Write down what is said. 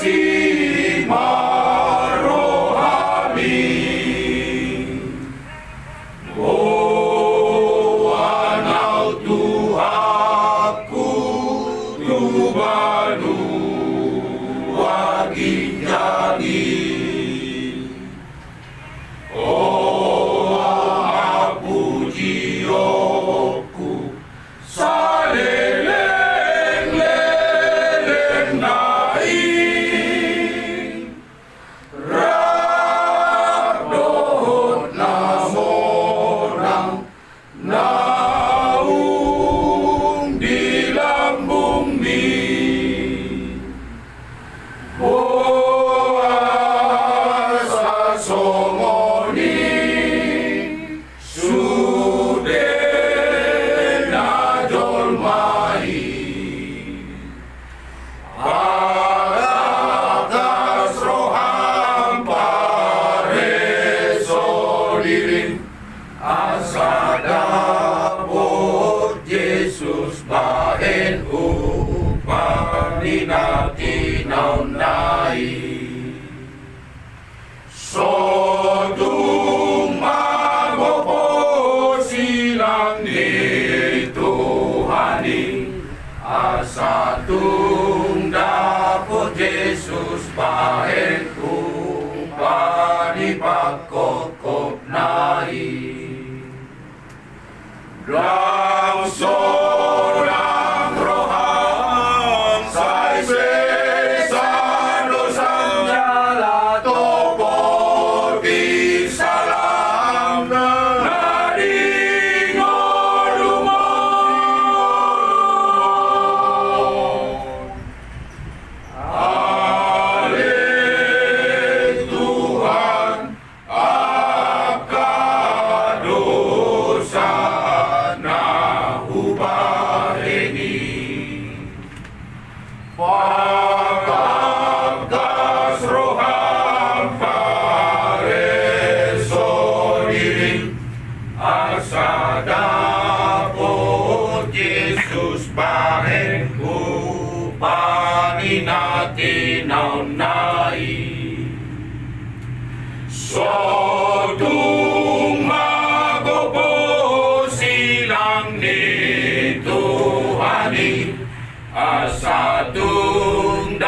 kasih marohani. Oh anal Tuhanku tubanu wagi jadi. Oh aku jioku saleleng-leleng naik rabdohot namonang naung di lambung mi. Oh asa somoni sude najolmai atas roham paresodirin asa dapot Yesus bahen upani natinaw nai. Sodung magopo silang ni Tuhani asa tung dapot Yesus bahen upani pagkokop nai. Dang sorang rohang say sesano sanjala topo di salam nadingo lumon. Ale Tuhan akadosa pagkakas roham paresodirin asa dapot Yesus bahen upani natinaw nai. Sodung magopo silang ni Tuhani asa tung